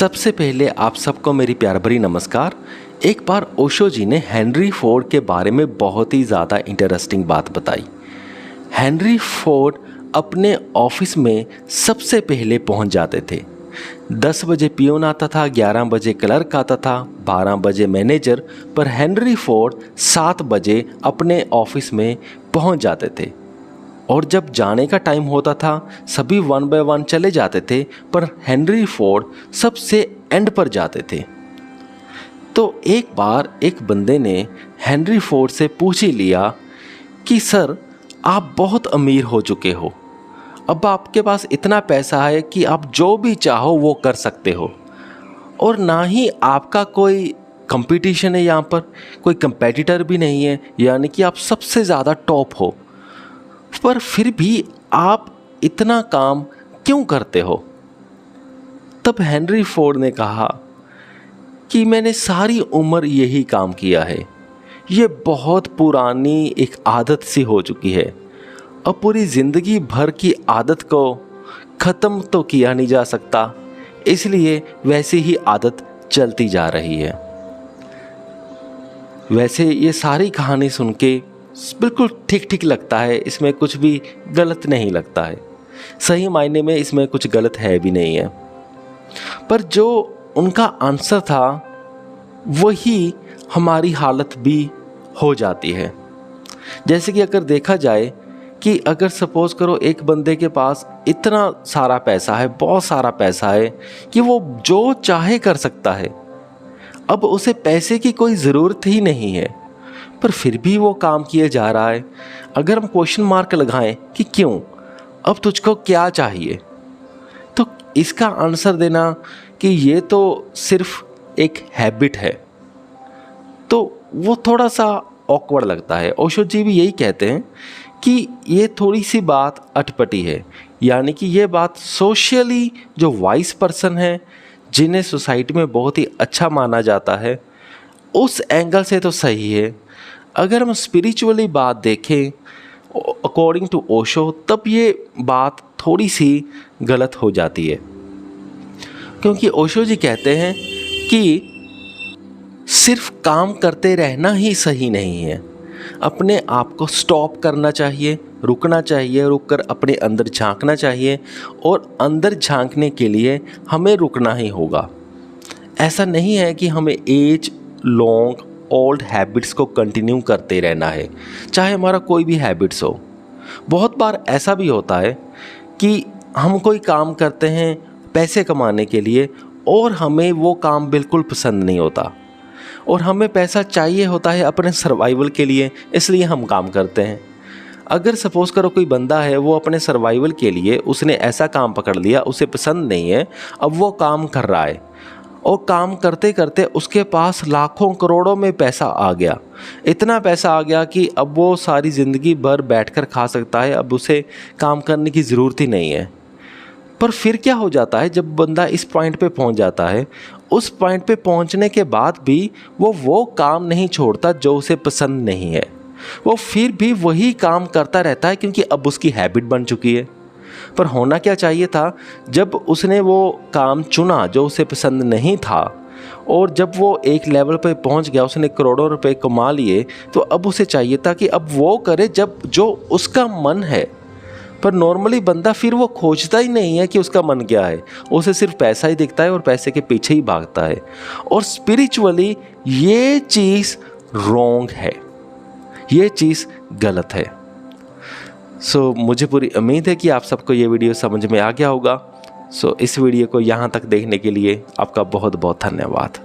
सबसे पहले आप सबको मेरी प्यार भरी नमस्कार। एक बार ओशो जी ने हेनरी फोर्ड के बारे में बहुत ही ज़्यादा इंटरेस्टिंग बात बताई। हेनरी फोर्ड अपने ऑफिस में सबसे पहले पहुंच जाते थे। 10 बजे पियोन आता था, 11 बजे क्लर्क आता था, 12 बजे मैनेजर, पर हेनरी फोर्ड 7 बजे अपने ऑफिस में पहुंच जाते थे। और जब जाने का टाइम होता था सभी 1 बाय 1 चले जाते थे, पर हेनरी फोर्ड सबसे एंड पर जाते थे। तो एक बार एक बंदे ने हेनरी फोर्ड से पूछ ही लिया कि सर, आप बहुत अमीर हो चुके हो, अब आपके पास इतना पैसा है कि आप जो भी चाहो वो कर सकते हो, और ना ही आपका कोई कंपटीशन है, यहाँ पर कोई कंपेटिटर भी नहीं है, यानी कि आप सबसे ज़्यादा टॉप हो, पर फिर भी आप इतना काम क्यों करते हो? तब हेनरी फोर्ड ने कहा कि मैंने सारी उम्र यही काम किया है, ये बहुत पुरानी एक आदत सी हो चुकी है, अब पूरी ज़िंदगी भर की आदत को ख़त्म तो किया नहीं जा सकता, इसलिए वैसे ही आदत चलती जा रही है। वैसे ये सारी कहानी सुन के बिल्कुल ठीक ठीक लगता है, इसमें कुछ भी गलत नहीं लगता है, सही मायने में इसमें कुछ गलत है भी नहीं है। पर जो उनका आंसर था वही हमारी हालत भी हो जाती है। जैसे कि अगर देखा जाए कि अगर सपोज़ करो एक बंदे के पास इतना सारा पैसा है, बहुत सारा पैसा है कि वो जो चाहे कर सकता है, अब उसे पैसे की कोई ज़रूरत ही नहीं है, पर फिर भी वो काम किए जा रहा है। अगर हम क्वेश्चन मार्क लगाएं कि क्यों, अब तुझको क्या चाहिए, तो इसका आंसर देना कि ये तो सिर्फ एक हैबिट है, तो वो थोड़ा सा ऑकवर्ड लगता है। ओशो जी भी यही कहते हैं कि ये थोड़ी सी बात अटपटी है, यानी कि ये बात सोशली जो वाइज पर्सन है, जिन्हें सोसाइटी में बहुत ही अच्छा माना जाता है, उस एंगल से तो सही है। अगर हम स्पिरिचुअली बात देखें अकॉर्डिंग टू ओशो, तब ये बात थोड़ी सी गलत हो जाती है, क्योंकि ओशो जी कहते हैं कि सिर्फ काम करते रहना ही सही नहीं है, अपने आप को स्टॉप करना चाहिए, रुकना चाहिए, रुककर अपने अंदर झांकना चाहिए, और अंदर झांकने के लिए हमें रुकना ही होगा। ऐसा नहीं है कि हमें एज लॉन्ग ओल्ड हैबिट्स को कंटिन्यू करते रहना है, चाहे हमारा कोई भी हैबिट्स हो। बहुत बार ऐसा भी होता है कि हम कोई काम करते हैं पैसे कमाने के लिए, और हमें वो काम बिल्कुल पसंद नहीं होता, और हमें पैसा चाहिए होता है अपने सर्वाइवल के लिए, इसलिए हम काम करते हैं। अगर सपोज़ करो कोई बंदा है, वो अपने सर्वाइवल के लिए उसने ऐसा काम पकड़ लिया, उसे पसंद नहीं है, अब वो काम कर रहा है, और काम करते करते उसके पास लाखों करोड़ों में पैसा आ गया, इतना पैसा आ गया कि अब वो सारी ज़िंदगी भर बैठकर खा सकता है, अब उसे काम करने की ज़रूरत ही नहीं है। पर फिर क्या हो जाता है, जब बंदा इस पॉइंट पे पहुंच जाता है, उस पॉइंट पे पहुंचने के बाद भी वो काम नहीं छोड़ता जो उसे पसंद नहीं है, वो फिर भी वही काम करता रहता है, क्योंकि अब उसकी हैबिट बन चुकी है। पर होना क्या चाहिए था, जब उसने वो काम चुना जो उसे पसंद नहीं था, और जब वो एक लेवल पे पहुंच गया, उसने करोड़ों रुपए कमा लिए, तो अब उसे चाहिए था कि अब वो करे जब जो उसका मन है। पर नॉर्मली बंदा फिर वो खोजता ही नहीं है कि उसका मन क्या है, उसे सिर्फ पैसा ही दिखता है और पैसे के पीछे ही भागता है। और स्पिरिचुअली ये चीज़ रॉन्ग है, ये चीज़ गलत है। मुझे पूरी उम्मीद है कि आप सबको ये वीडियो समझ में आ गया होगा। इस वीडियो को यहाँ तक देखने के लिए आपका बहुत बहुत धन्यवाद।